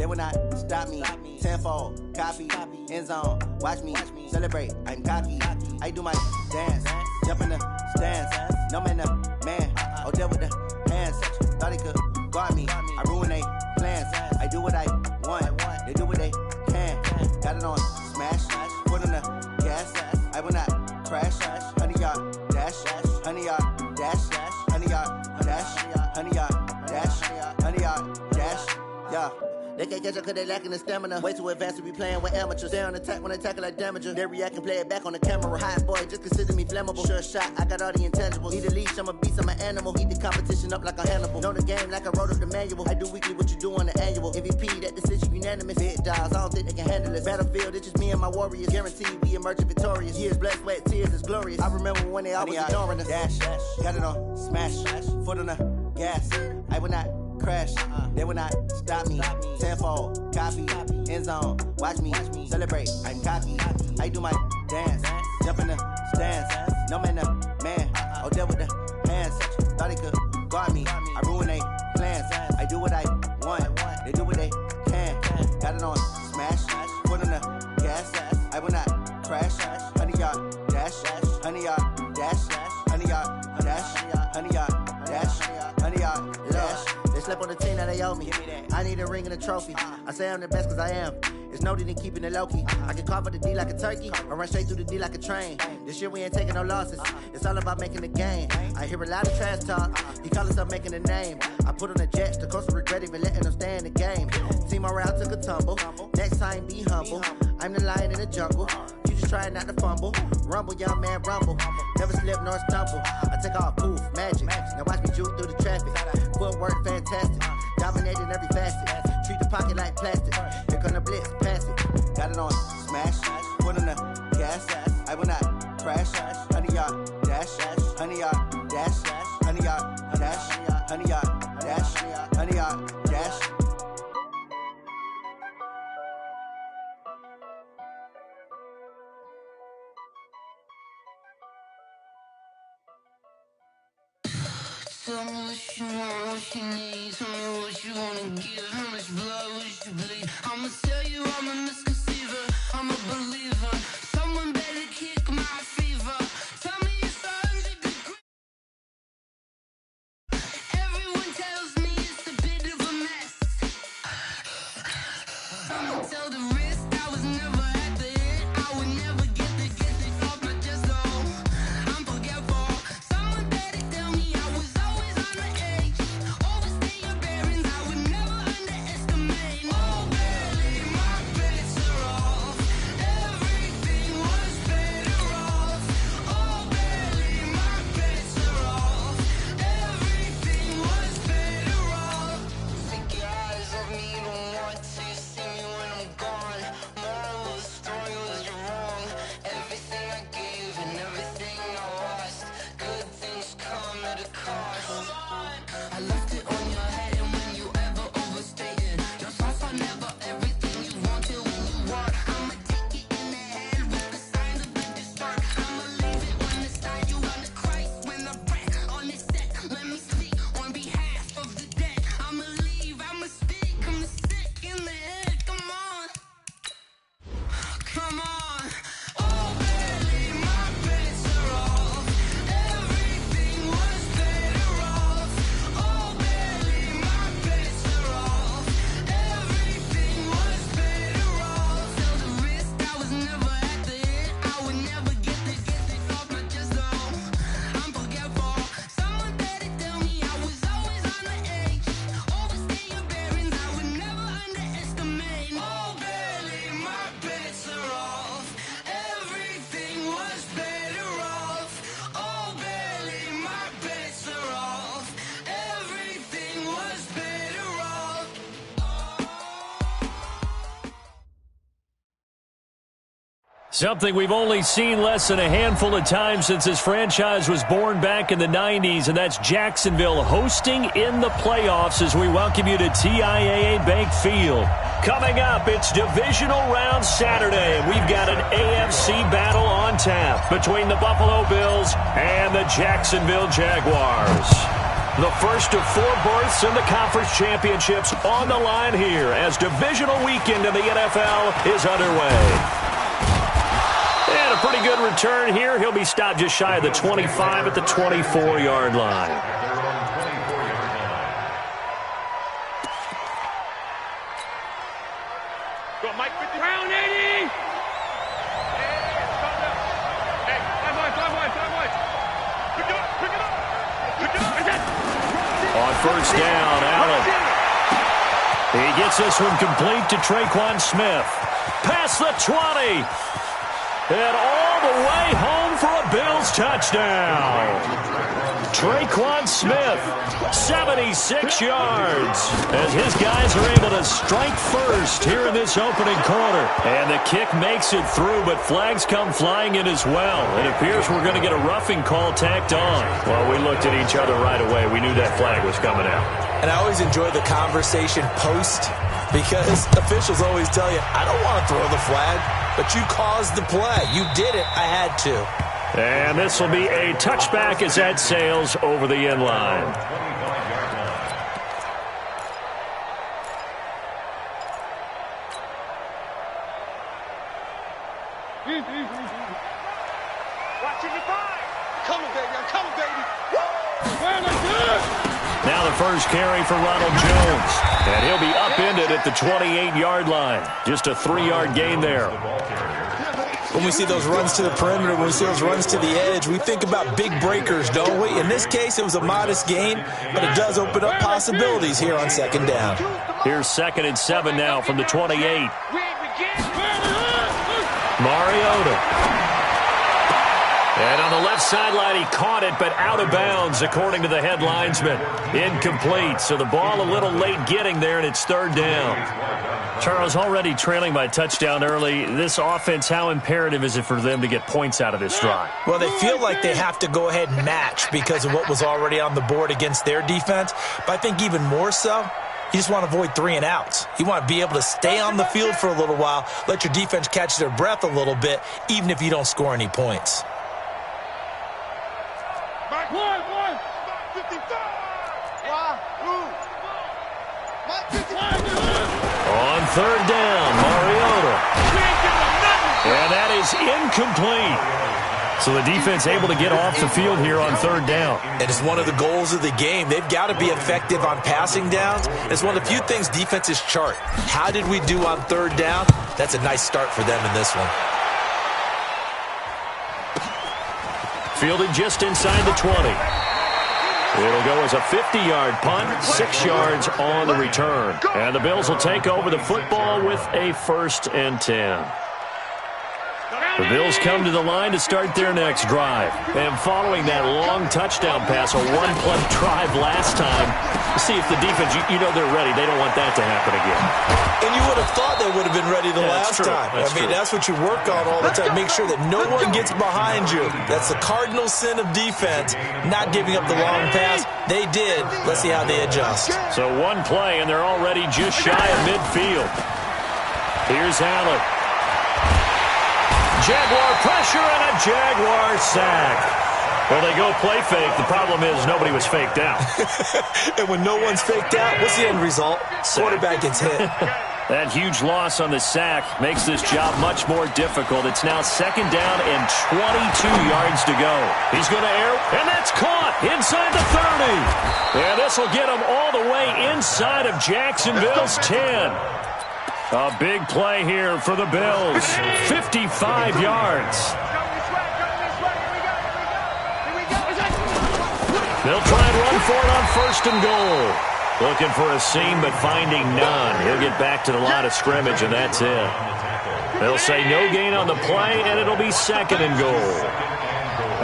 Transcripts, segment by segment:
They will not stop me. Tenfold, copy, end zone. Watch me celebrate. I'm cocky. I do my dance, jump in the stands. No man, the man. Oh, there with the hands. Thought he could guard me. I ruin they plans. I do what I want. They do what they can. Got it on smash. Put on the gas. I will not crash. 100-yard dash. 100-yard dash. 100-yard dash. 100-yard dash. 100-yard dash. Yeah. They can't catch up cause they lacking the stamina. Way too advanced to be playing with amateurs. Stay on attack when they tackle like damager. They react and play it back on the camera. Hot boy, just consider me flammable. Sure shot, I got all the intangibles. Need a leash, I'm a beast, I'm an animal. Heat the competition up like a Hannibal. Know the game like I wrote up the manual. I do weekly what you do on the annual. MVP, that decision unanimous. Big dogs, I don't think they can handle this. Battlefield, it's just me and my warriors. Guaranteed we emerging victorious. Years, blood, sweat, tears, it's glorious. I remember when they always ignoring us. Dash, got it on smash. Foot on the gas. I will not crash, they will not stop me. Tenfold, copy, end zone. Watch me celebrate. I'm cocky. I do my dance, jump in the stands. No man, the man. Oh, there with the hands. Thought he could guard me. I ruin they plans. I do what I want. They do what they can. Got it on smash. Put on the gas. I will not crash. 100-yard dash. 100-yard dash. 100-yard dash. 100-yard dash. 100-yard dash. They slept on the team, now they owe me. I need a ring and a trophy. I say I'm the best cause I am. It's no need in keeping it low-key. I can carve up the D like a turkey, or run straight through the D like a train. This year we ain't taking no losses. It's all about making the game. I hear a lot of trash talk. He call himself making a name. I put on the Jets, the coach will regret even letting them stay in the game. Team morale took a tumble. Next time be humble. I'm the lion in the jungle. You just trying not to fumble. Rumble, young man, rumble. Never slip nor stumble. I take off, poof, magic. Now watch me juke through the traffic. Footwork fantastic. Dominating every facet. Treat the pocket like plastic. Here come the blitz, pass it. Got it on smash. Put on the gas. I will not crash. 100-yard dash. 100-yard dash. 100-yard dash. 100-yard dash. 100-yard dash. Tell me what you want, what you need. Tell me what you wanna give. How much blood would you bleed? I'ma tell you I'm a misconceiver. I'm a believer. Someone better kick my fever. Tell me it's 100 degrees. Everyone tells me it's a bit of a mess. I'ma tell the risk I was never at the end. I would never get this off my chest though. I'm forgetful. Someone better tell me I was always on the edge. Overstay your bearings, I would never underestimate. Oh, barely, my bets are off. Everything was better off. Oh, barely, my bets are off. Everything was better off. Take your eyes off me, don't want to see me when I'm gone. Moral of the story was you're wrong. Everything I gave and everything I lost. Good things come at a cost. I left it on your head, and when you ever overstay it, your thoughts are never everything you want till when you want. I'ma take it in the head with the signs of the distort. I'ma leave it on the side, you on the Christ when I breath on this set. Let me speak on behalf of the dead. I'ma leave, I'ma speak, I'm sick in the head. Come on, come on. Oh, barely, my bets are off. Everything was better off. Oh, barely, my bets are off. Everything was better off. Till the risk, I was never at the end. I would never get this off my chest though. I'm forgetful. Someone better tell me I was always on the edge. Overstay your bearings, I would never underestimate. Oh, barely, my bets are off. Everything was better off. Oh, barely, my bets are off. Everything was better off. Something we've only seen less than a handful of times since this franchise was born back in the 90s, and that's Jacksonville hosting in the playoffs as we welcome you to TIAA Bank Field. Coming up, it's Divisional Round Saturday, and we've got an AFC battle on tap between the Buffalo Bills and the Jacksonville Jaguars. The first of 4 berths in the conference championships on the line here as divisional weekend in the NFL is underway. And a pretty good return here. He'll be stopped just shy of the 25 at the 24-yard line. Go, Mike, 50 round 80. Hey, 5-1. Pick it up. On first down, Allen. He gets this one complete to Traquan Smith. Past the 20. And all the way home for a Bills touchdown. Traquan Smith, 76 yards, as his guys are able to strike first here in this opening quarter. And the kick makes it through, but flags come flying in as well. It appears we're going to get a roughing call tacked on. Well, we looked at each other right away. We knew that flag was coming out. And I always enjoy the conversation post because officials always tell you, I don't want to throw the flag, but you caused the play. You did it. I had to. And this will be a touchback as that sails over the end line. Watching your five. Coming, baby. Now the first carry for Ronald Jones. And he'll be upended at the 28-yard line. Just a 3-yard gain there. When we see those runs to the perimeter, when we see those runs to the edge, we think about big breakers, don't we? In this case, it was a modest gain, but it does open up possibilities here on second down. Here's 2nd and 7 now from the 28. Mariota. And on the left sideline, he caught it, but out of bounds, according to the head linesman. Incomplete, so the ball a little late getting there, and it's 3rd down. Charles, already trailing by touchdown early. This offense, how imperative is it for them to get points out of this drive? Well, they feel like they have to go ahead and match because of what was already on the board against their defense. But I think even more so, you just want to avoid 3 and outs. You want to be able to stay on the field for a little while, let your defense catch their breath a little bit, even if you don't score any points. On 3rd down, Mariota. And that is incomplete. So the defense able to get off the field here on 3rd down. And it's one of the goals of the game. They've got to be effective on passing downs. It's one of the few things defenses chart. How did we do on 3rd down? That's a nice start for them in this one. Fielded just inside the 20. It'll go as a 50-yard punt, 6 yards on the return. And the Bills will take over the football with a 1st and 10. The Bills come to the line to start their next drive. And following that long touchdown pass, a one-play drive last time, see if the defense, you know they're ready. They don't want that to happen again. And you would have thought they would have been ready the last time. That's what you work on all the time. Make sure that no one gets behind you. That's the cardinal sin of defense, not giving up the long pass. They did. Let's see how they adjust. So one play, and they're already just shy of midfield. Here's Allen. Jaguar pressure and a Jaguar sack. Well, they go play fake. The problem is nobody was faked out. And when no one's faked out, what's the end result? Quarterback gets hit. That huge loss on the sack makes this job much more difficult. It's now 2nd down and 22 yards to go. He's going to air, and that's caught inside the 30. And this will get him all the way inside of Jacksonville's 10. A big play here for the Bills. 55 yards. They'll try and run for it on 1st and goal. Looking for a seam, but finding none. He'll get back to the line of scrimmage, and that's it. They'll say no gain on the play, and it'll be 2nd and goal.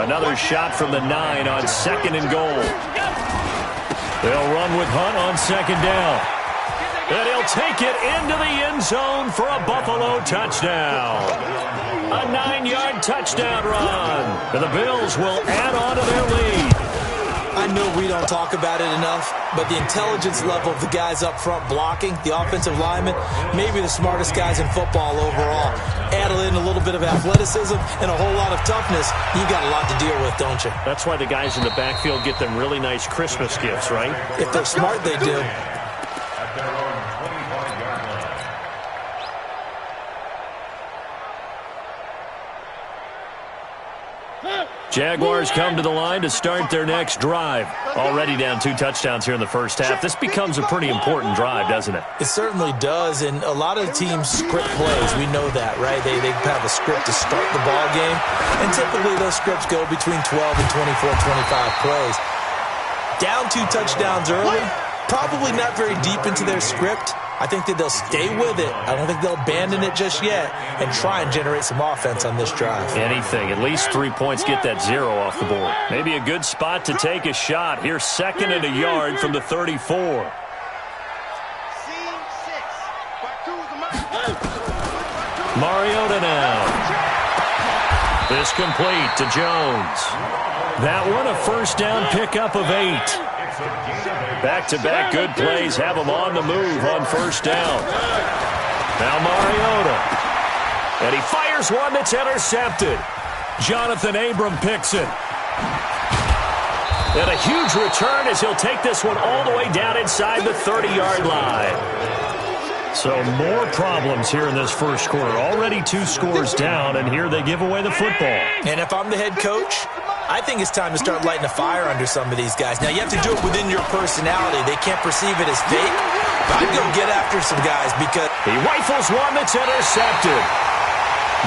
Another shot from the 9 on 2nd and goal. They'll run with Hunt on 2nd down. And he'll take it into the end zone for a Buffalo touchdown. A 9-yard touchdown run. And the Bills will add on to their lead. I know we don't talk about it enough, but the intelligence level of the guys up front blocking, the offensive linemen, maybe the smartest guys in football overall. Add in a little bit of athleticism and a whole lot of toughness, you got a lot to deal with, don't you? That's why the guys in the backfield get them really nice Christmas gifts, right? If they're smart, they do. Jaguars come to the line to start their next drive. Already down 2 touchdowns here in the first half. This becomes a pretty important drive, doesn't it? It certainly does, and a lot of teams script plays. We know that, right? They have a script to start the ball game, and typically those scripts go between 12 and 24, 25 plays. Down 2 touchdowns early, probably not very deep into their script. I think that they'll stay with it. I don't think they'll abandon it just yet and try and generate some offense on this drive. Anything. At least 3 points, get that 0 off the board. Maybe a good spot to take a shot. Here's 2nd and a yard from the 34. Mariota now. This complete to Jones. That one a first down pickup of 8. Back-to-back good plays have him on the move on first down. Now Mariota. And he fires one that's intercepted. Jonathan Abram picks it. And a huge return as he'll take this one all the way down inside the 30-yard line. So more problems here in this first quarter. Already 2 scores down, and here they give away the football. And if I'm the head coach, I think it's time to start lighting a fire under some of these guys. Now, you have to do it within your personality. They can't perceive it as fake. But I'd go get after some guys because he rifles one that's intercepted.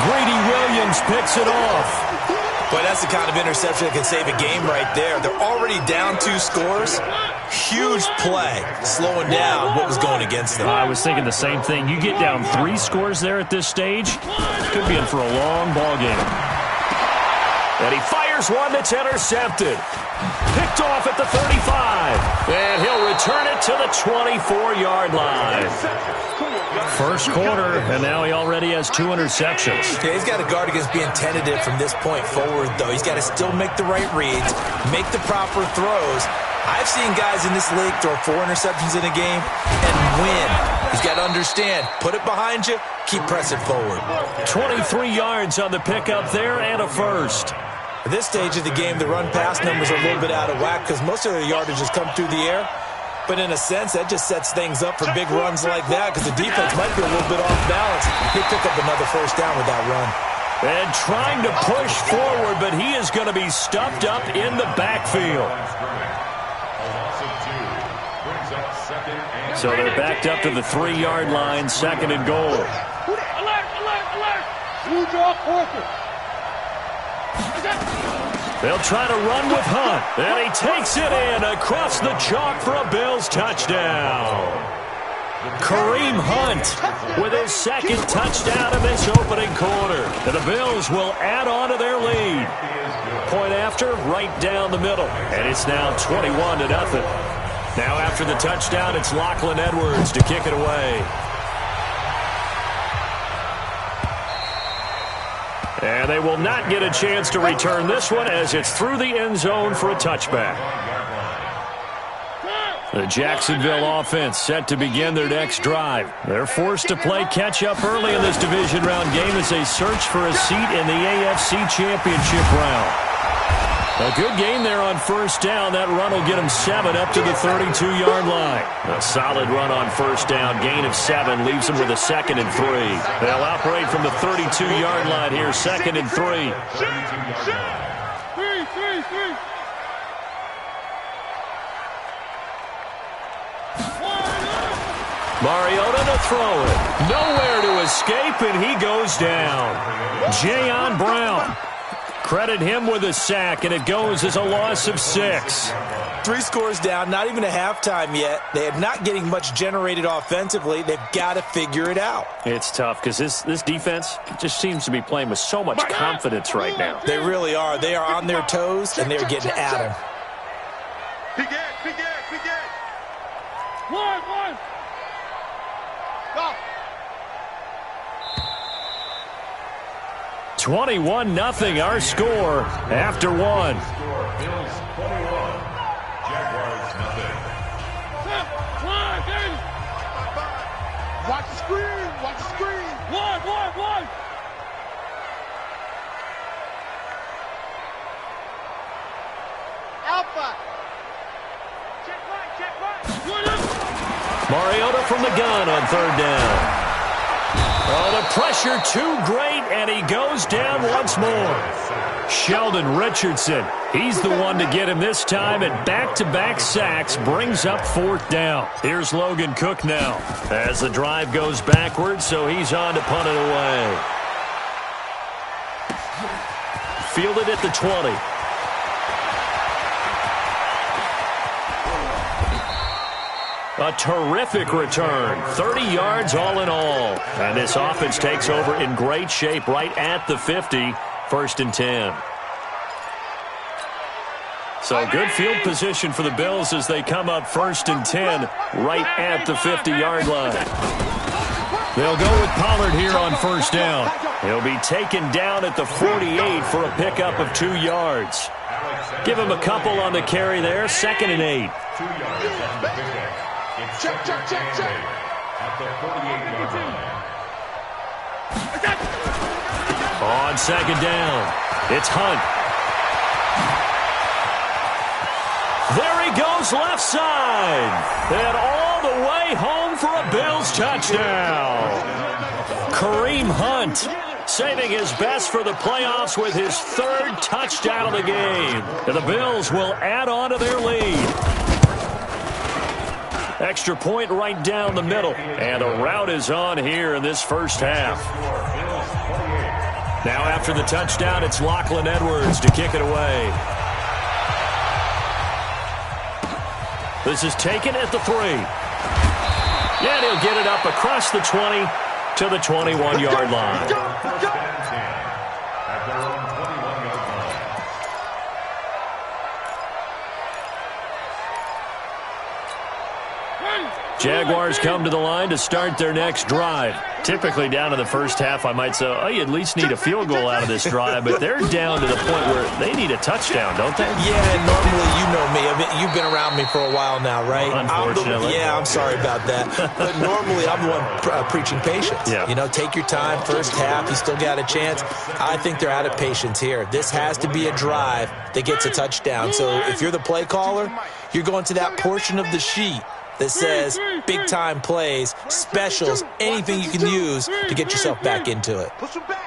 Greedy Williams picks it off. Boy, that's the kind of interception that can save a game right there. They're already down 2 scores. Huge play, slowing down what was going against them. I was thinking the same thing. You get down 3 scores there at this stage, could be in for a long ball game. And he fires one that's intercepted. Picked off at the 35. And he'll return it to the 24-yard line. First quarter, and now he already has 2 interceptions. Yeah, he's got to guard against being tentative from this point forward, though. He's got to still make the right reads, make the proper throws. I've seen guys in this league throw 4 interceptions in a game and win. He's got to understand, put it behind you, keep pressing forward. 23 yards on the pickup there and a first. At this stage of the game, the run-pass numbers are a little bit out of whack because most of their yardage has come through the air. But in a sense, that just sets things up for big runs like that because the defense might be a little bit off balance. He'll pick up another first down with that run. And trying to push forward, but he is going to be stuffed up in the backfield. So they're backed up to the 3-yard line, 2nd and goal. Alert, alert, alert! You draw Parker. They'll try to run with Hunt. And he takes it in across the chalk for a Bills touchdown. Kareem Hunt with his 2nd touchdown of this opening quarter. And the Bills will add on to their lead. Point after, right down the middle. And it's now 21-0. Now after the touchdown, it's Lachlan Edwards to kick it away. And they will not get a chance to return this one as it's through the end zone for a touchback. The Jacksonville offense set to begin their next drive. They're forced to play catch-up early in this division round game as they search for a seat in the AFC Championship round. A good game there on first down. That run will get them 7 up to the 32-yard line. A solid run on first down. Gain of 7 leaves them with a 2nd and 3. They'll operate from the 32-yard line here, 2nd and 3. Mariota to throw it. Nowhere to escape, and he goes down. Jayon Brown. Credit him with a sack, and it goes as a loss of 6. 3 scores down, not even a halftime yet. They are not getting much generated offensively. They've got to figure it out. It's tough because this defense just seems to be playing with so much confidence right now. They really are. They are on their toes, and they're getting at them. Begin. One. Go. 21-0 our score after 1. screen. Watch the screen. One. Alpha. Check right. Mariota from the gun on third down. Oh, the pressure too great, and he goes down once more. Sheldon Richardson, he's the one to get him this time, and back-to-back sacks brings up fourth down. Here's Logan Cook now as the drive goes backwards, so he's on to punt it away. Fielded at the 20. A terrific return, 30 yards all in all. And this offense takes over in great shape right at the 50, 1st and 10. So good field position for the Bills as they come up 1st and 10 right at the 50-yard line. They'll go with Pollard here on 1st down. He'll be taken down at the 48 for a pickup of 2 yards. Give him a couple on the carry there, 2nd and 8. 2 yards. Check. At the 48-yard line. On 2nd down, it's Hunt. There he goes left side. And all the way home for a Bills touchdown. Kareem Hunt saving his best for the playoffs with his 3rd touchdown of the game. And the Bills will add on to their lead. Extra point right down the middle. And a rout is on here in this first half. Now after the touchdown, it's Lachlan Edwards to kick it away. This is taken at the 3. And he'll get it up across the 20 to the 21-yard line. Jaguars come to the line to start their next drive. Typically down in the first half, I might say, oh, you at least need a field goal out of this drive, but they're down to the point where they need a touchdown, don't they? Yeah, and normally, you know me. I mean, you've been around me for a while now, right? Unfortunately. I'm sorry about that. But normally, I'm the one preaching patience. Yeah. You know, take your time. First half, you still got a chance. I think they're out of patience here. This has to be a drive that gets a touchdown. So if you're the play caller, you're going to that portion of the sheet that says big-time plays, specials, anything you can use to get yourself back into it. Push him back.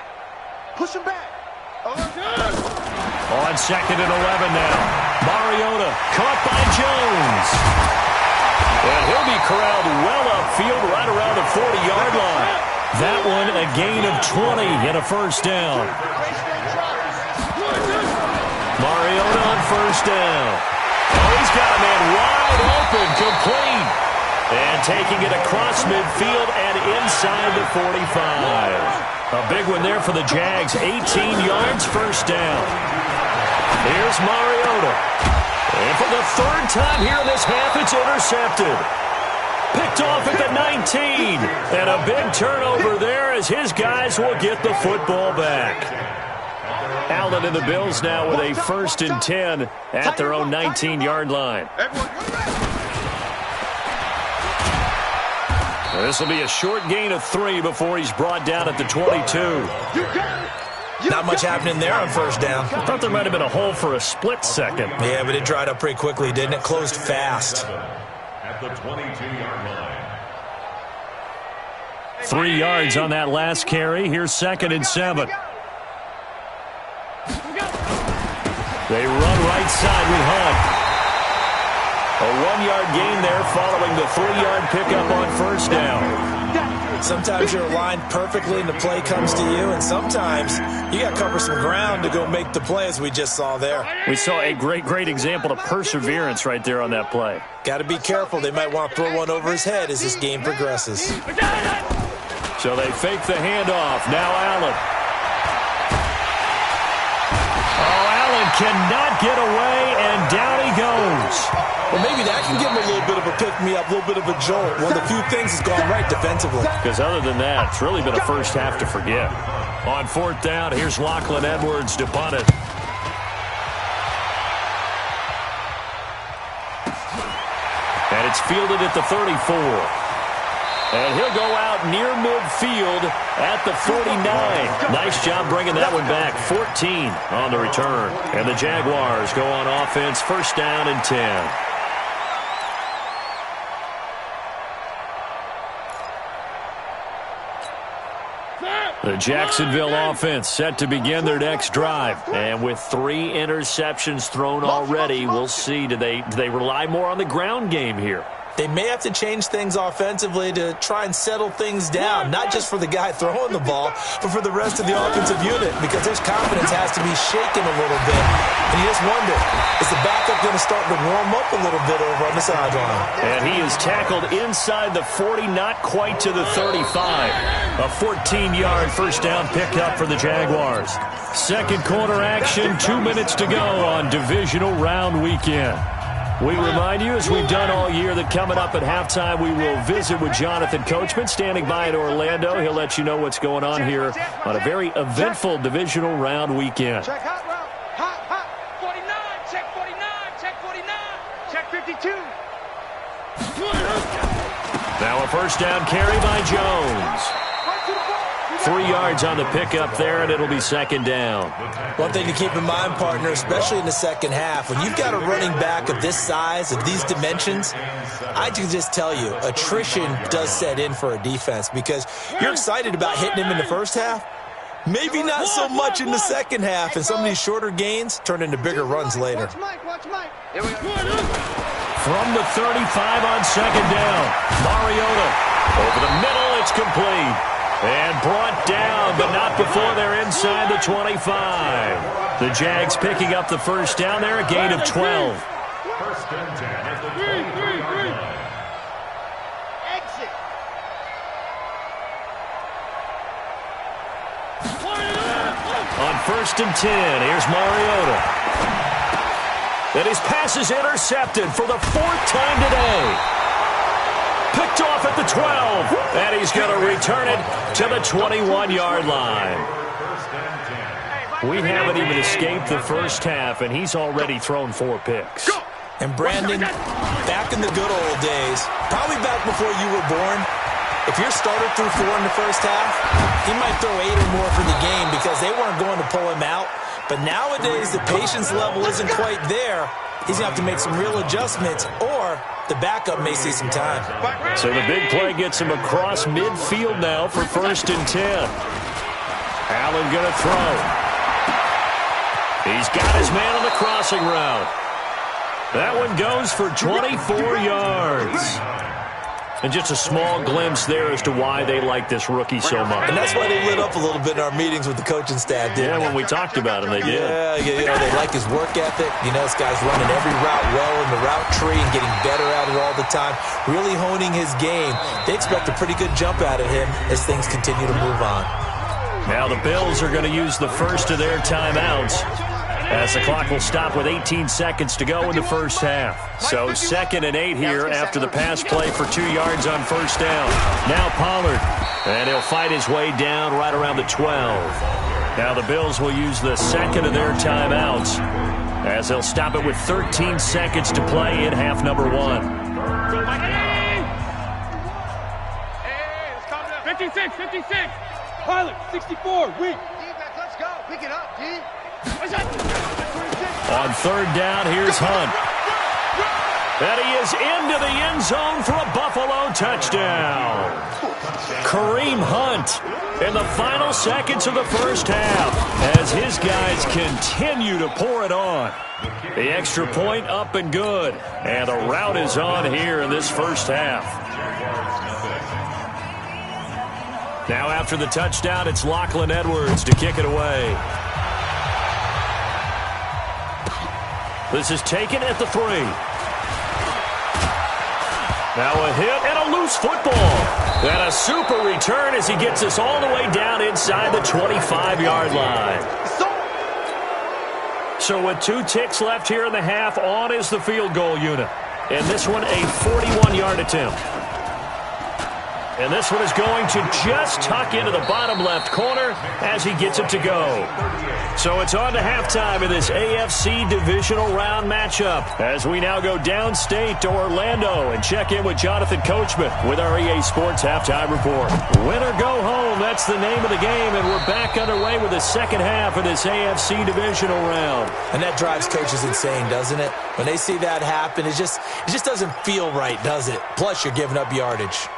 On 2nd and 11 now. Mariota caught by Jones. And he'll be corralled well upfield right around the 40-yard line. That one a gain of 20 and a 1st down. Mariota on 1st down. Oh, he's got a man wide open, complete. And taking it across midfield and inside the 45. A big one there for the Jags. 18 yards, 1st down. Here's Mariota. And for the 3rd time here in this half, it's intercepted. Picked off at the 19. And a big turnover there as his guys will get the football back. Allen and the Bills now with a 1st and 10 at their own 19-yard line. This will be a short gain of 3 before he's brought down at the 22. Not much happening there on 1st down. I thought there might have been a hole for a split second. Yeah, but it dried up pretty quickly, didn't it? Closed fast. At the 22-yard line. 3 yards on that last carry. Here's 2nd and 7. They run right side with Hunt. A 1-yard gain there following the 3-yard pickup on 1st down. Sometimes you're aligned perfectly and the play comes to you, and sometimes you got to cover some ground to go make the play, as we just saw there. We saw a great example of perseverance right there on that play. Got to be careful. They might want to throw one over his head as this game progresses. So they fake the handoff. Now Allen. Allen cannot get away, and down he goes. Well, maybe that can give him a little bit of a pick-me-up, a little bit of a jolt. One of the few things that's gone right defensively. Because other than that, it's really been a first half to forget. On 4th down, here's Lachlan Edwards to punt it. And it's fielded at the 34. And he'll go out near midfield at the 49. Nice job bringing that one back. 14 on the return. And the Jaguars go on offense, first down and 10. The Jacksonville offense set to begin their next drive. And with 3 interceptions thrown already, we'll see. Do they rely more on the ground game here? They may have to change things offensively to try and settle things down, not just for the guy throwing the ball, but for the rest of the offensive unit, because his confidence has to be shaken a little bit. And you just wonder, is the backup going to start to warm up a little bit over on the sideline? And he is tackled inside the 40, not quite to the 35. A 14-yard first down pickup for the Jaguars. Second quarter action, 2 minutes to go on divisional round weekend. We remind you, as we've done all year, that coming up at halftime, we will visit with Jonathan Coachman, standing by in Orlando. He'll let you know what's going on here on a very eventful divisional round weekend. Check hot route. Hot, hot. 49. Check 49. Check 49. Check 52. Now a first down carry by Jones. 3 yards on the pickup there, and it'll be second down. One thing to keep in mind, partner, especially in the second half, when you've got a running back of this size, of these dimensions, I can just tell you, attrition does set in for a defense, because you're excited about hitting him in the first half, maybe not so much in the second half, and some of these shorter gains turn into bigger runs later. Watch Mike. Watch Mike. Here we go. From the 35 on second down, Mariota over the middle, it's complete. And brought down, but not before they're inside the 25. The Jags picking up the first down there, a gain of 12. First and 10 at the 23. Exit. On first and 10, here's Mariota. And his pass is intercepted for the 4th time today. Picked off at the 12, and he's going to return it to the 21-yard line. We haven't even escaped the first half, and he's already thrown 4 picks. And Brandon, back in the good old days, probably back before you were born, if your starter threw 4 in the first half, he might throw 8 or more for the game because they weren't going to pull him out. But nowadays, the patience level isn't quite there. He's going to have to make some real adjustments, or the backup may see some time. So the big play gets him across midfield now for first and 10. Allen going to throw. He's got his man on the crossing route. That one goes for 24 yards. And just a small glimpse there as to why they like this rookie so much. And that's why they lit up a little bit in our meetings with the coaching staff, didn't they? When we talked about him, they did. Yeah, they like his work ethic. You know, this guy's running every route well in the route tree and getting better at it all the time, really honing his game. They expect a pretty good jump out of him as things continue to move on. Now the Bills are going to use the first of their timeouts, as the clock will stop with 18 seconds to go in the first half. So 2nd and 8 here after the pass play for 2 yards on first down. Now Pollard, and he'll fight his way down right around the 12. Now the Bills will use the second of their timeouts, as they'll stop it with 13 seconds to play in half number 1. 56. Pilot, 64. Weak. Defense, let's go. Pick it up, D. On third down, here's Hunt. And he is into the end zone for a Buffalo touchdown. Kareem Hunt in the final seconds of the first half, as his guys continue to pour it on. The extra point up and good. And the route is on here in this first half. Now after the touchdown, it's Lachlan Edwards to kick it away. This is taken at the 3. Now a hit and a loose football. And a super return as he gets us all the way down inside the 25-yard line. So with 2 ticks left here in the half, on is the field goal unit. And this one a 41-yard attempt. And this one is going to just tuck into the bottom left corner as he gets it to go. So it's on to halftime in this AFC divisional round matchup as we now go downstate to Orlando and check in with Jonathan Coachman with our EA Sports Halftime Report. Win or go home, that's the name of the game, and we're back underway with the second half of this AFC divisional round. And that drives coaches insane, doesn't it? When they see that happen, it just doesn't feel right, does it? Plus, you're giving up yardage.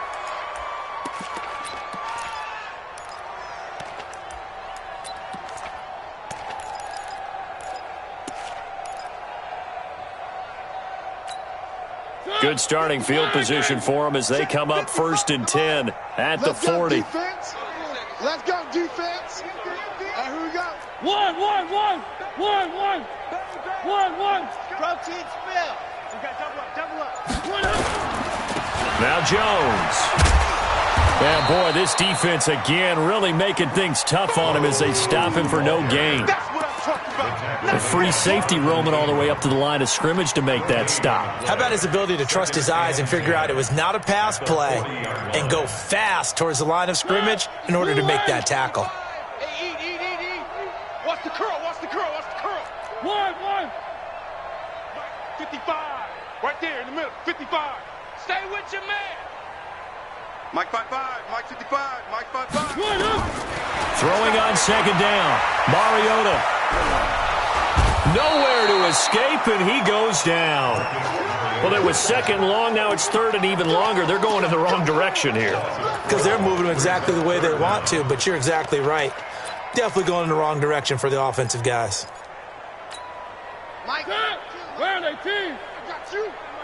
Good starting field position for them as they come up 1st and 10 at the 40. Let's go, defense. Here we go. One. Protein spill. We got double up. Now Jones. Yeah, boy, this defense again really making things tough on him as they stop him for no gain. That's what I'm talking about. A free safety roaming all the way up to the line of scrimmage to make that stop. How about his ability to trust his eyes and figure out it was not a pass play and go fast towards the line of scrimmage in order to make that tackle? Hey, eat. Watch the curl. One. 55. Right there in the middle. 55. Stay with your man. Mike 55. Mike 55. Mike 55. Throwing on second down. Mariota. Nowhere to escape, and he goes down. Well, it was second long. Now it's third and even longer. They're going in the wrong direction here. Because they're moving exactly the way they want to, but you're exactly right. Definitely going in the wrong direction for the offensive guys. Mike, where are they, team?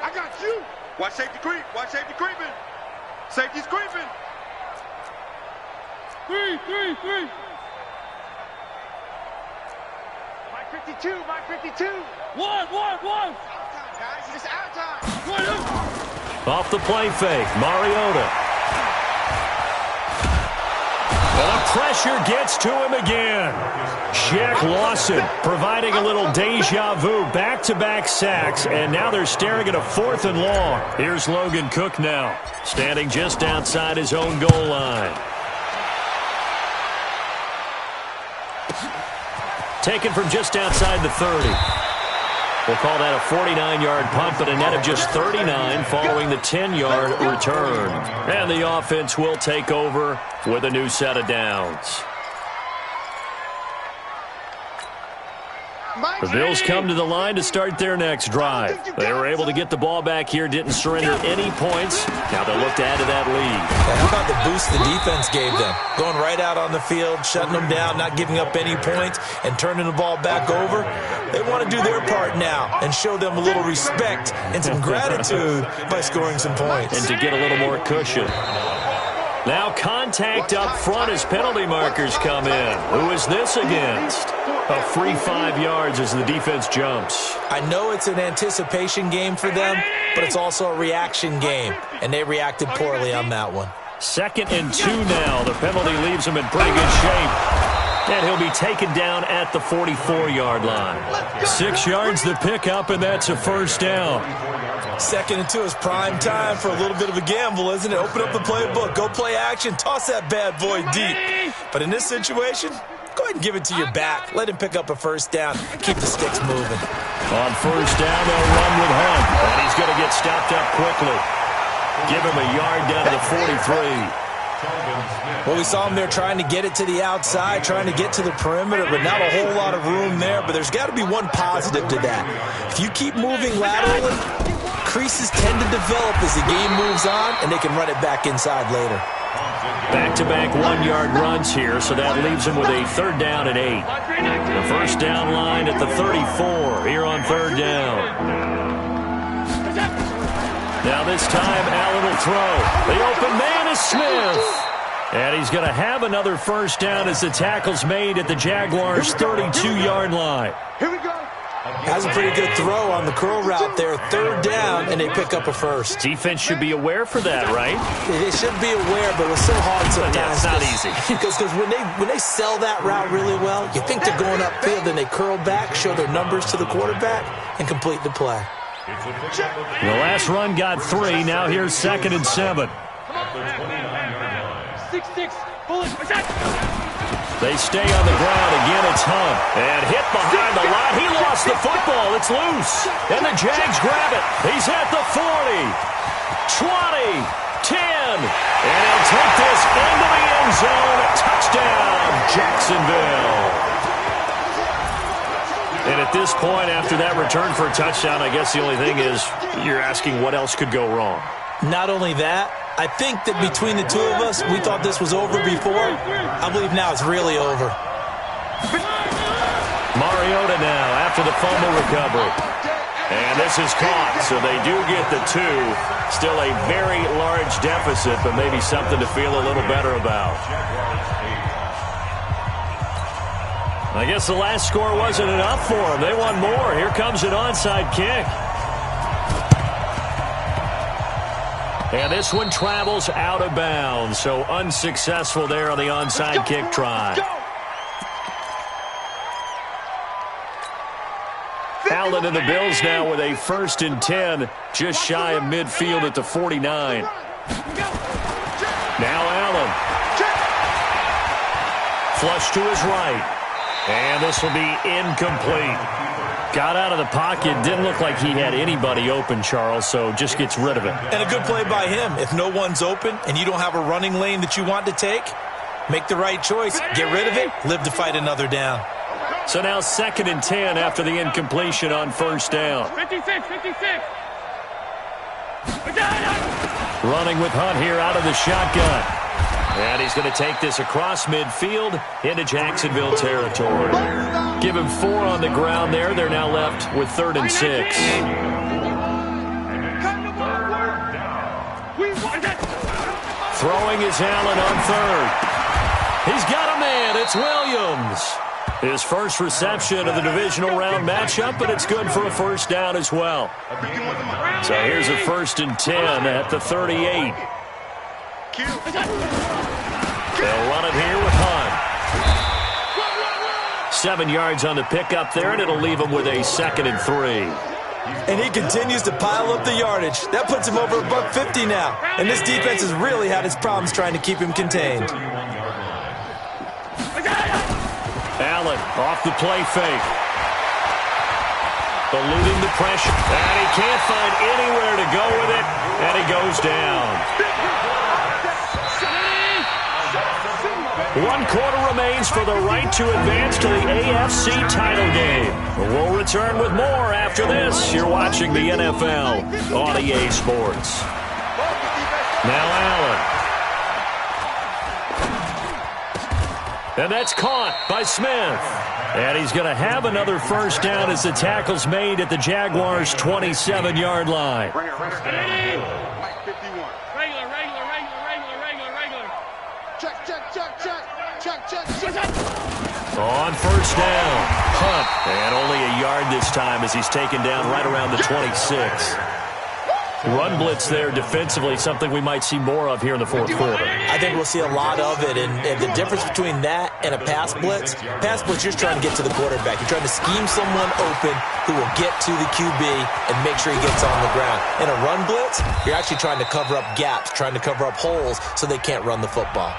I got you. Watch safety creep. Creeping. Safety's creeping. Three. Mike 52. One. Out time, guys. It's out time. Off the play fake, Mariota. And the pressure gets to him again. Shaq Lawson providing a little deja vu, back-to-back sacks, and now they're staring at a 4th and long. Here's Logan Cook now, standing just outside his own goal line. Taken from just outside the 30. We'll call that a 49-yard punt, but a net of just 39 following the 10-yard return. And the offense will take over with a new set of downs. The Bills come to the line to start their next drive. They were able to get the ball back here, didn't surrender any points. Now they'll look to add to that lead. Yeah, how about the boost the defense gave them? Going right out on the field, shutting them down, not giving up any points, and turning the ball back over. They want to do their part now and show them a little respect and some gratitude by scoring some points. And to get a little more cushion. Now contact up front as penalty markers come in. Who is this against? A free 5 yards as the defense jumps. I know it's an anticipation game for them, but it's also a reaction game, and they reacted poorly on that one. 2nd and 2 now. The penalty leaves him in pretty good shape. And he'll be taken down at the 44-yard line. 6 yards the pickup, and that's a first down. 2nd and 2 is prime time for a little bit of a gamble, isn't it? Open up the playbook, go play action, toss that bad boy deep. But in this situation, go ahead and give it to your back. Let him pick up a first down. Keep the sticks moving. On first down, they'll run with Hunt. And he's going to get stopped up quickly. Give him a yard down to the 43. Well, we saw him there trying to get it to the outside, trying to get to the perimeter, but not a whole lot of room there. But there's got to be one positive to that. If you keep moving laterally, creases tend to develop as the game moves on, and they can run it back inside later. Back-to-back 1-yard runs here, so that leaves him with a 3rd down and 8. The first down line at the 34 here on 3rd down. Now this time, Allen will throw. The open man is Smith. And he's going to have another first down as the tackle's made at the Jaguars' 32-yard line. Here we go. Has a pretty good throw on the curl route there. 3rd down, and they pick up a first. Defense should be aware for that, right? They should be aware, but it's so hard sometimes. Yeah, it's not easy. Because when they sell that route really well, you think they're going upfield, then they curl back, show their numbers to the quarterback, and complete the play. The last run got 3. Now here's 2nd and 7. They stay on the ground. Again, it's Hunt. And hit behind the line. He lost the football. It's loose. And the Jags grab it. He's at the 40, 20, 10. And he'll take this into the end zone. Touchdown, Jacksonville. And at this point, after that return for a touchdown, I guess the only thing is you're asking what else could go wrong. Not only that, I think that between the two of us, we thought this was over before. I believe now it's really over. Mariota now after the fumble recovery. And this is caught, so they do get the 2. Still a very large deficit, but maybe something to feel a little better about. I guess the last score wasn't enough for them. They want more. Here comes an onside kick. And this one travels out of bounds, so unsuccessful there on the onside kick try. Allen and the Bills now with a 1st and 10, just shy of midfield at the 49. Now Allen. Flush to his right. And this will be incomplete. Got out of the pocket. Didn't look like he had anybody open, Charles, so just gets rid of it. And a good play by him. If no one's open and you don't have a running lane that you want to take, make the right choice. Get rid of it. Live to fight another down. So now 2nd and 10 after the incompletion on 1st down. 56. Running with Hunt here out of the shotgun. And he's going to take this across midfield into Jacksonville territory. Give him 4 on the ground there. They're now left with 3rd and 6. Throwing is Allen on 3rd. He's got a man. It's Williams. His first reception of the divisional round matchup, but it's good for a 1st down as well. So here's a 1st and 10 at the 38. They'll run it here with Hunt. 7 yards on the pickup there, and it'll leave him with a 2nd and 3. And he continues to pile up the yardage. That puts him over $150 now. And this defense has really had its problems trying to keep him contained. Allen off the play fake. Eluding the pressure. And he can't find anywhere to go with it. And he goes down. 1 quarter remains for the right to advance to the AFC title game. We'll return with more after this. You're watching the NFL on EA Sports. Now Allen. And that's caught by Smith. And he's going to have another 1st down as the tackle's made at the Jaguars' 27-yard line. On 1st down, Hunt, and only a yard this time as he's taken down right around the 26. Run blitz there defensively, something we might see more of here in the 4th quarter. I think we'll see a lot of it, and the difference between that and a pass blitz, you're just trying to get to the quarterback. You're trying to scheme someone open who will get to the QB and make sure he gets on the ground. In a run blitz, you're actually trying to cover up gaps, trying to cover up holes so they can't run the football.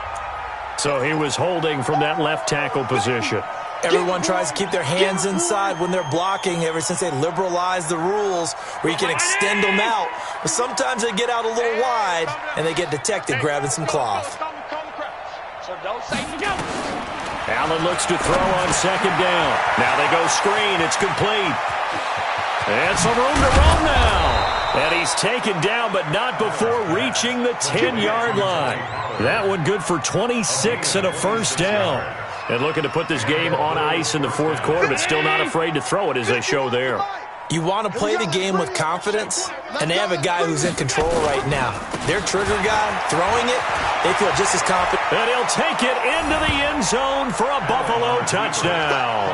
So he was holding from that left tackle position. Everyone tries to keep their hands inside when they're blocking ever since they liberalized the rules where you can extend them out. But sometimes they get out a little wide and they get detected grabbing some cloth. Allen looks to throw on 2nd down. Now they go screen. It's complete. And some room to run now. And he's taken down, but not before reaching the 10-yard line. That one good for 26 and a 1st down. And looking to put this game on ice in the 4th quarter, but still not afraid to throw it as they show there. You want to play the game with confidence, and they have a guy who's in control right now. Their trigger guy throwing it, they feel just as confident. And he'll take it into the end zone for a Buffalo touchdown.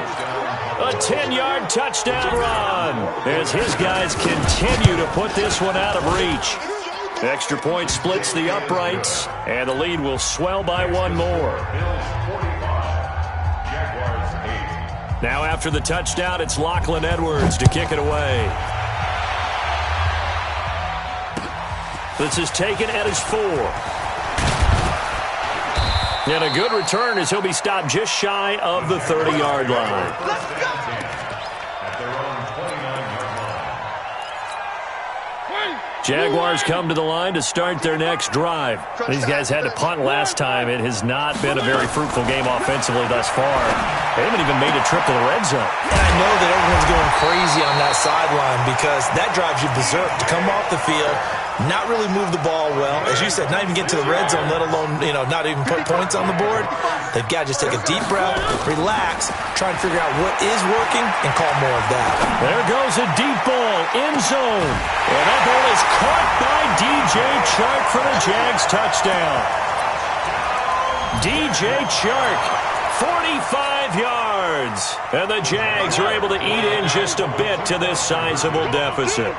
A 10-yard touchdown run as his guys continue to put this one out of reach. Extra point splits the uprights, and the lead will swell by 1 more. Now after the touchdown, it's Lachlan Edwards to kick it away. This is taken at his 4. And a good return as he'll be stopped just shy of the 30-yard line. Let's go! Jaguars come to the line to start their next drive. These guys had to punt last time. It has not been a very fruitful game offensively thus far. They haven't even made a trip to the red zone. And I know that everyone's going crazy on that sideline because that drives you berserk to come off the field, not really move the ball well. As you said, not even get to the red zone, let alone, not even put points on the board. They've got to just take a deep breath, relax, try and figure out what is working, and call more of that. There goes a deep ball, end zone. And that ball is caught by DJ Chark for the Jags touchdown. DJ Chark, 45 yards. And the Jags are able to eat in just a bit to this sizable deficit.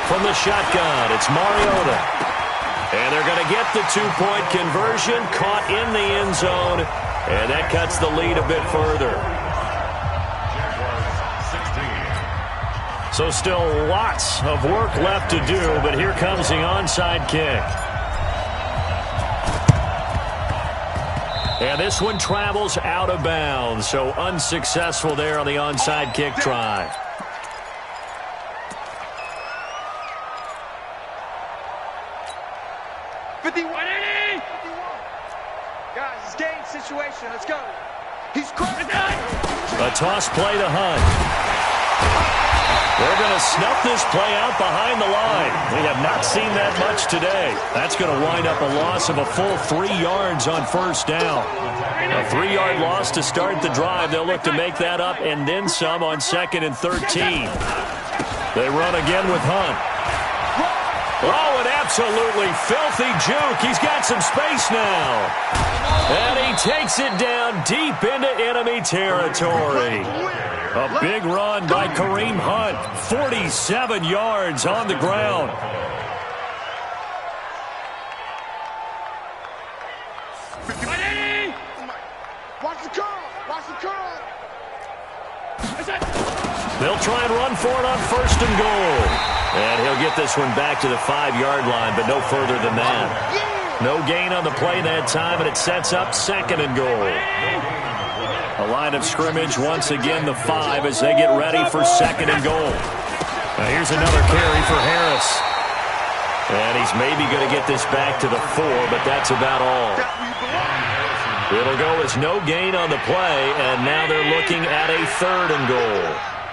From the shotgun, it's Mariota. And they're going to get the two-point conversion, caught in the end zone, and that cuts the lead a bit further. So still lots of work left to do, but here comes the onside kick. And this one travels out of bounds, so unsuccessful there on the onside kick try. Guys, it's game situation. Let's go. He's crazy. A toss play to Hunt. They're going to snuff this play out behind the line. We have not seen that much today. That's going to wind up a loss of a full 3 yards on first down. A 3-yard loss to start the drive. They'll look to make that up and then some on 2nd and 13. They run again with Hunt. Oh, an absolutely filthy juke. He's got some space now. And he takes it down deep into enemy territory. A big run by Kareem Hunt. 47 yards on the ground. Watch the curl. Watch the curl. They'll try and run for it on 1st and goal. And he'll get this one back to the 5-yard line, but no further than that. No gain on the play that time, and it sets up 2nd and goal. A line of scrimmage, once again the 5 as they get ready for 2nd and goal. Now here's another carry for Harris. And he's maybe going to get this back to the 4, but that's about all. It'll go as no gain on the play, and now they're looking at a 3rd and goal.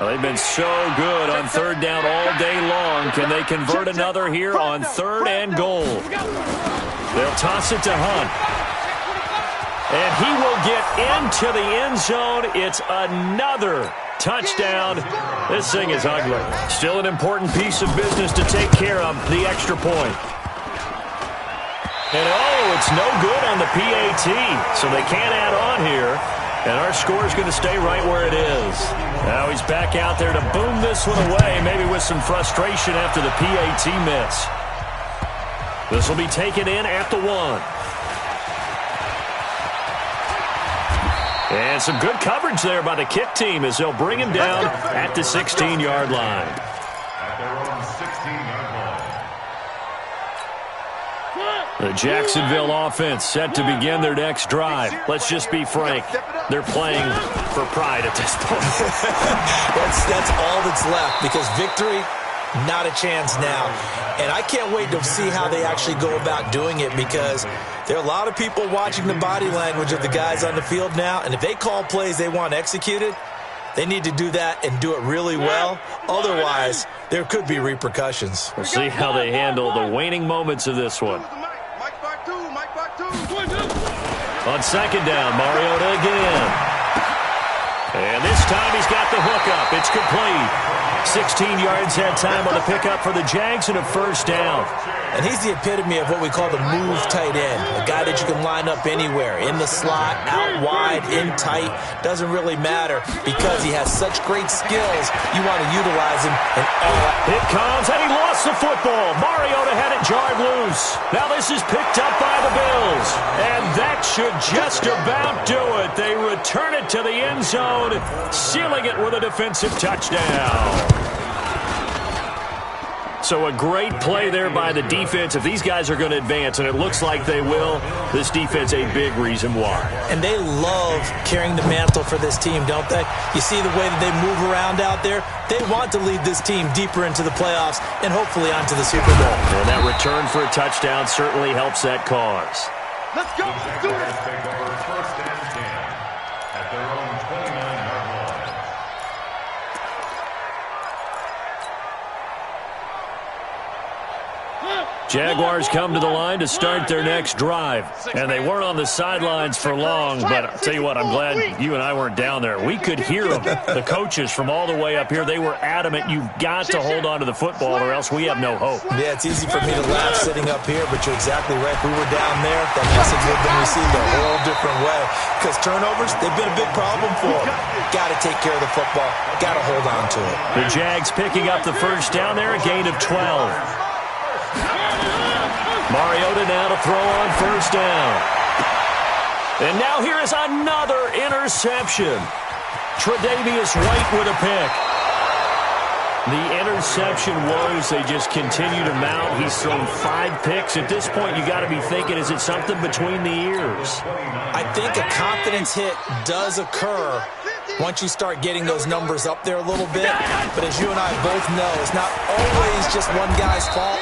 Well, they've been so good on 3rd down all day long. Can they convert another here on 3rd and goal? They'll toss it to Hunt. And he will get into the end zone. It's another touchdown. This thing is ugly. Still an important piece of business to take care of, the extra point. And oh, it's no good on the PAT, so they can't add on here. And our score is going to stay right where it is. Now he's back out there to boom this one away, maybe with some frustration after the PAT miss. This will be taken in at the 1. And some good coverage there by the kick team as they'll bring him down at the 16-yard line. The Jacksonville offense set to begin their next drive. Let's just be frank. They're playing for pride at this point. That's all that's left because victory, not a chance now. And I can't wait to see how they actually go about doing it because there are a lot of people watching the body language of the guys on the field now. And if they call plays they want executed, they need to do that and do it really well. Otherwise, there could be repercussions. We'll see how they handle the waning moments of this one. On 2nd down, Mariota again. And this time he's got the hookup. It's complete. 16 yards that time on the pickup for the Jags and a 1st down. And he's the epitome of what we call the move tight end. A guy that you can line up anywhere. In the slot, out wide, in tight. Doesn't really matter because he has such great skills. You want to utilize him in all. It comes, and he lost the football. Mariota had it jarred loose. Now this is picked up by the Bills. And that should just about do it. They return it to the end zone, sealing it with a defensive touchdown. So a great play there by the defense. If these guys are going to advance, and it looks like they will, this defense a big reason why. And they love carrying the mantle for this team, don't they? You see the way that they move around out there? They want to lead this team deeper into the playoffs and hopefully onto the Super Bowl. And that return for a touchdown certainly helps that cause. Let's go. Let's do this. Take over first and 10 at their own 29-yard line. Jaguars come to the line to start their next drive. And they weren't on the sidelines for long, but I'll tell you what, I'm glad you and I weren't down there. We could hear them, the coaches from all the way up here. They were adamant, you've got to hold on to the football or else we have no hope. Yeah, it's easy for me to laugh sitting up here, but you're exactly right. If we were down there, that message would have been received a whole different way. Because turnovers, they've been a big problem for them. Got to take care of the football. Got to hold on to it. The Jags picking up the first down there, a gain of 12. Mariota now to throw on first down. And now here is another interception. Tre'Davious White with a pick. The interception woes, they just continue to mount. He's thrown 5 picks. At this point, you got to be thinking, is it something between the ears? I think a confidence hit does occur once you start getting those numbers up there a little bit. But as you and I both know, it's not always just one guy's fault.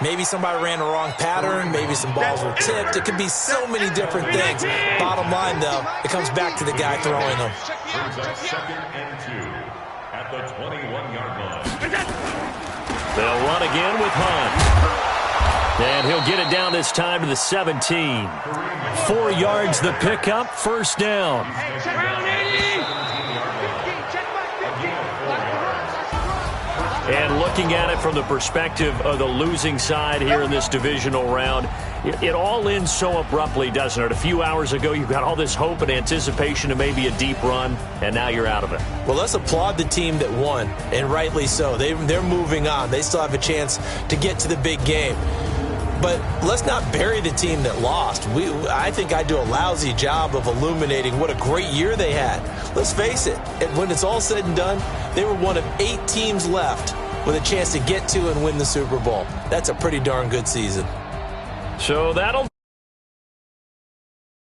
Maybe somebody ran the wrong pattern. Maybe some balls were tipped. It could be so many different things. Bottom line, though, it comes back to the guy throwing them. Second and 2 at the 21-yard line. They'll run again with Hunt. And he'll get it down this time to the 17. 4 yards the pickup, first down. And looking at it from the perspective of the losing side here in this divisional round, it all ends so abruptly, doesn't it? A few hours ago, you got all this hope and anticipation of maybe a deep run, and now you're out of it. Well, let's applaud the team that won, and rightly so. They're moving on. They still have a chance to get to the big game. But let's not bury the team that lost. I think I do a lousy job of illuminating what a great year they had. Let's face it, when it's all said and done, they were one of 8 teams left with a chance to get to and win the Super Bowl. That's a pretty darn good season. So that'll